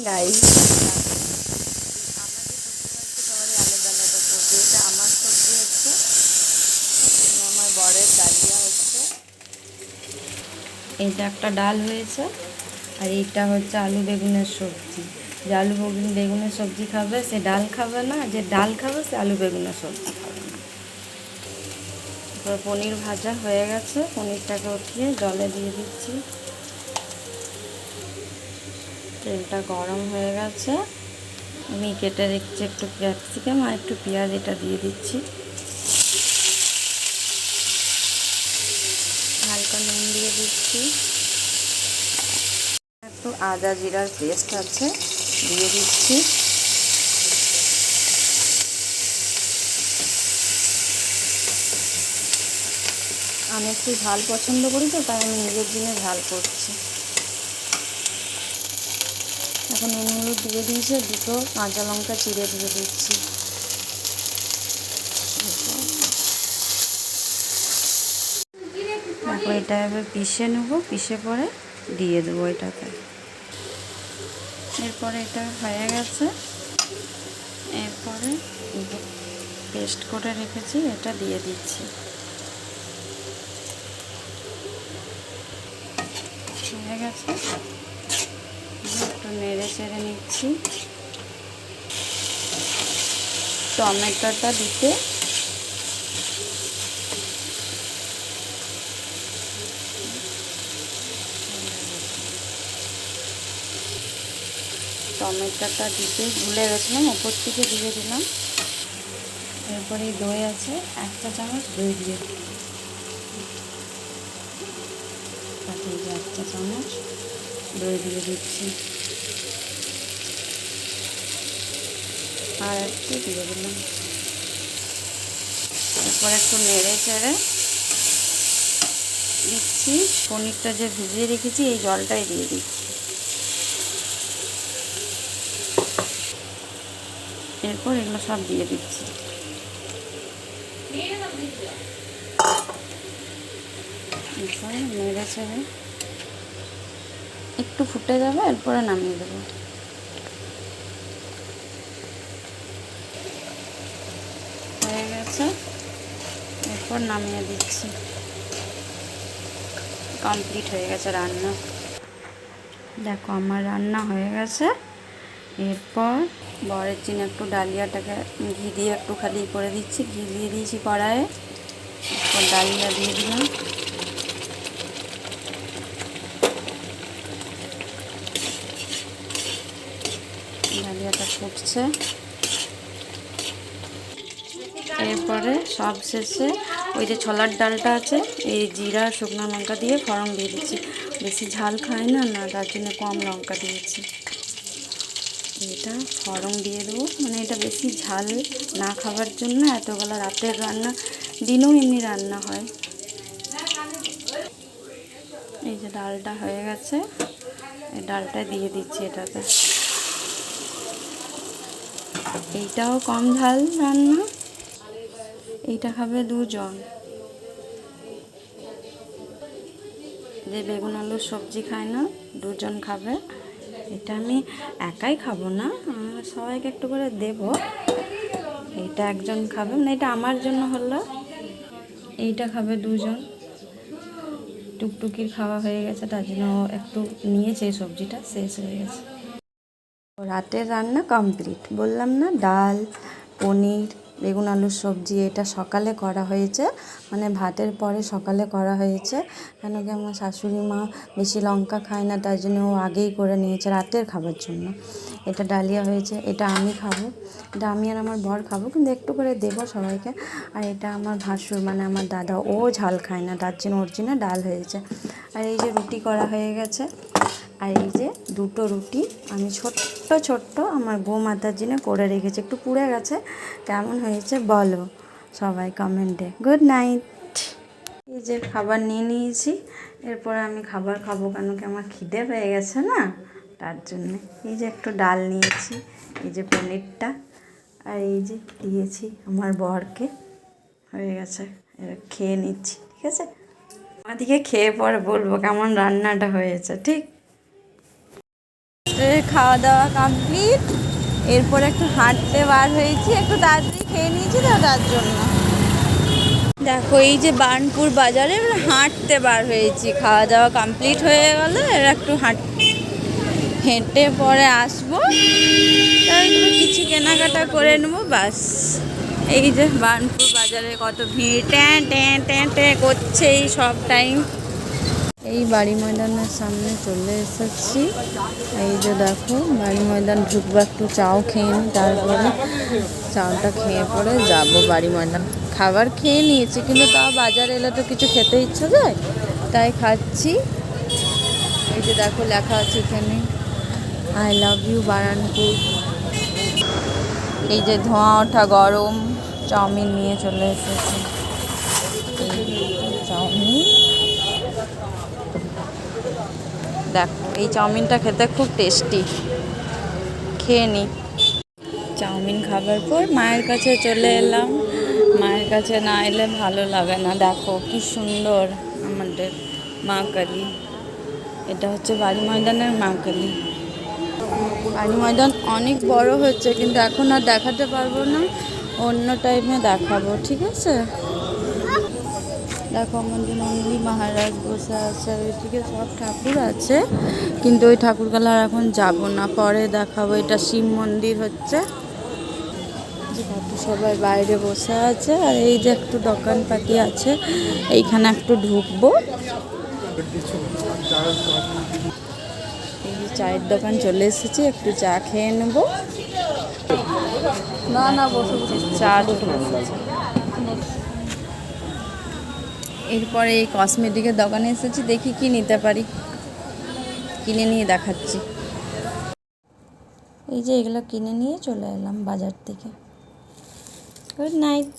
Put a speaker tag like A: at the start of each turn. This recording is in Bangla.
A: গাইস, আমাদের সবজি বাড়িতে সবারই আলাদা আলাদা সবজি। এটা আমার সবজি হচ্ছে, আমার বরের ডালিয়া হচ্ছে, এইটা একটা ডাল হয়েছে, আর এইটা হচ্ছে আলু বেগুনের সবজি। যে আলু বেগুনের সবজি খাবে সে ডাল খাবে না, যে ডাল খাবে সে আলু বেগুনের সবজি খাবে না। তারপর পনির ভাজা হয়ে গেছে, পনিরটাকে উঠিয়ে জলে দিয়ে দিচ্ছি। তেলটা গরম হয়ে গেছে, আমি কেটে রেখেছি একটু ক্যাপসিকাম আর একটু পেঁয়াজ, এটা দিয়ে দিচ্ছি। হালকা নুন দিয়ে দিচ্ছি, একটু আদা জিরার পেস্ট আছে দিয়ে দিচ্ছি। আমি একটু ঝাল পছন্দ করি তো, তাই আমি নিজের জন্য ঝাল করছি। এখন নুন হলুদ দিয়ে দিয়েছে, দুটো কাঁচা লঙ্কা চিড়ে দিয়ে দিচ্ছি। তারপর এটা এবার পিষে নেবো, পিষে পরে দিয়ে দেবো এটাতে। এরপরে এটা হয়ে গেছে, এরপরে পেস্ট করে রেখেছি এটা দিয়ে দিচ্ছি। হয়ে গেছে, একটু নেড়ে চেড়ে নিচ্ছি। টমেটোটা দিতে ভুলে গেছিলাম, ওপর থেকে দিয়ে দিলাম। এরপরে দই আছে, 1 চা চামচ দই দিয়ে দিই। 1 চা চামচ দই দিয়ে দিচ্ছি, আর একটু দিয়ে দিলাম। এরপর একটু নেড়ে চেড়ে দিচ্ছি। পনিরটা যে ভিজিয়ে রেখেছি এই জলটাই দিয়ে দিচ্ছি। এরপর এগুলো সব দিয়ে দিচ্ছি। এরপরে নেড়ে চেড়ে একটু ফুটে যাবে, এরপরে নামিয়ে দেবো। হয়ে গেছে, এরপর নামিয়ে দিচ্ছি। কমপ্লিট হয়ে গেছে রান্না। দেখো আমার রান্না হয়ে গেছে। এরপর বরের জন্য একটু ডালিয়াটাকে ঘি দিয়ে একটু খালি করে দিচ্ছি, ঘি দিয়ে দিয়েছি কড়াইয়ে। এরপর ডালিয়া দিয়ে দিলাম। ডালিয়াটা ফুটছে। এরপরে সব শেষে ওই যে ছোলার ডালটা আছে, এই জিরা শুকনো লঙ্কা দিয়ে ফোড়ন দিয়ে দিচ্ছি। বেশি ঝাল খায় না, তার জন্য কম লঙ্কা দিয়েছি। এটা ফোড়ন দিয়ে দেবো, মানে এটা বেশি ঝাল না খাবার জন্য। এতবেলা রাতের রান্না, দিনেও এমনি রান্না হয়। এই যে ডালটা হয়ে গেছে, এই ডালটা দিয়ে দিচ্ছি এটাতে। এইটাও কম ঝাল রান্না, এইটা খাবে 2 জন। যে বেগুন আলুর সবজি খায় না, 2 জন খাবে। এটা আমি একাই খাবো না, সবাইকে একটু করে দেব। এইটা একজন খাবে, মানে এটা আমার জন্য হলো। এইটা খাবে 2 জন। টুকটুকির খাওয়া হয়ে গেছে, তার জন্য একটু নিয়েছে, এই সবজিটা শেষ হয়ে গেছে। রাতের রান্না কমপ্লিট। বললাম না, ডাল, পনির, বেগুন আলুর সবজি, এটা সকালে করা হয়েছে, মানে ভাতের পরে সকালে করা হয়েছে। কেন কি আমার শাশুড়ি মা বেশি লঙ্কা খায় না, তাই জন্য ও আগেই করে নিয়েছে রাতের খাবার জন্য। এটা ডালিয়া হয়েছে, এটা আমি খাবো, এটা আমি আর আমার বর খাবো, কিন্তু একটু করে দেবো সবাইকে। আর এটা আমার ভাসুর, মানে আমার দাদা, ও ঝাল খায় না, তার জন্য ওর জন্য ডাল হয়েছে। আর এই যে রুটি করা হয়ে গেছে, আর এই যে 2টো রুটি আমি ছোট্ট ছোট্ট আমার বৌমাতার জন্য করে রেখেছি। একটু পুড়ে গেছে, কেমন হয়েছে বলো সবাই কমেন্টে। Good night. এই যে খাবার নিয়ে নিয়েছি, এরপর আমি খাবার খাবো, কেন কি আমার খিদে পেয়ে গেছে না, তার জন্যে। এই যে একটু ডাল নিয়েছি, এই যে পনিরটা, আর এই যে দিয়েছি আমার বরকে। হয়ে গেছে, এবার খেয়ে নিচ্ছি, ঠিক আছে? আমাদেরকে খেয়ে পরে বলবো কেমন রান্নাটা হয়েছে, ঠিক? খাওয়া দাওয়া কমপ্লিট। এরপর একটু হাঁটতে বার হয়েছি, একটু তাড়াতাড়ি খেয়ে নিয়েছি তো তার জন্য। দেখো এই যে বার্নপুর বাজারে এবার হাঁটতে বার হয়েছি, খাওয়া দাওয়া কমপ্লিট হয়ে গেলে এর একটু হেঁটে পরে আসবো, তারপর কিছু কেনাকাটা করে নেবো বাস। এই যে বার্নপুর বাজারে কত ভিড়, ট্যাঁ ট্যাঁ ট্যাঁ ট্যাঁ করছে এই সব টাইম। এই বাড়ি ময়দানের সামনে চলে এসেছি। এই যে দেখো বাড়ি ময়দান ঢুকবো, একটু চাও খেয়ে নিই, তারপরে চাটা খেয়ে পরে যাব বাড়ি ময়দান। খাবার খেয়ে নিয়েছি কিন্তু তাও বাজারে এলে তো কিছু খেতে ইচ্ছা যায়, তাই খাচ্ছি। এই যে দেখো লেখা আছে এখানে আই লাভ ইউ বারানপুর। এই যে ধোঁয়া ওঠা গরম চাউমিন নিয়ে চলে এসেছি। চাউমিন দেখো, এই চাউমিনটা খেতে খুব টেস্টি, খেয়ে নিই। চাউমিন খাবার পর মায়ের কাছে চলে এলাম। মায়ের কাছে না এলে ভালো লাগে না। দেখো কি সুন্দর আমাদের মা কালী। এটা হচ্ছে বাড়ি ময়দানের মা কালী। বাড়ি ময়দান অনেক বড় হচ্ছে, কিন্তু এখন আর দেখাতে পারবো না, অন্য টাইমে দেখাবো, ঠিক আছে? দেখো আমাদের নন্দী মহারাজ বসে আছে, আর ওইদিকে সব ঠাকুর আছে, কিন্তু ওই ঠাকুরগুলো আর এখন যাব না, পরে দেখাবো। এটা শিব মন্দির হচ্ছে। সবাই বাইরে বসে আছে, আর এই যে একটু দোকানপাতি আছে, এইখানে একটু ঢুকবো। এই যে চায়ের দোকান চলে এসেছি, একটু চা খেয়ে নেবো। না না বসে বসে চা ঢুকে এসেছে। এরপরে এই কসমেটিকের দোকানে এসেছি, দেখি কি নিতে পারি, কিনে নিয়ে দেখাচ্ছি। এই যে এগুলো কিনে নিয়ে চলে এলাম বাজার থেকে। Good night.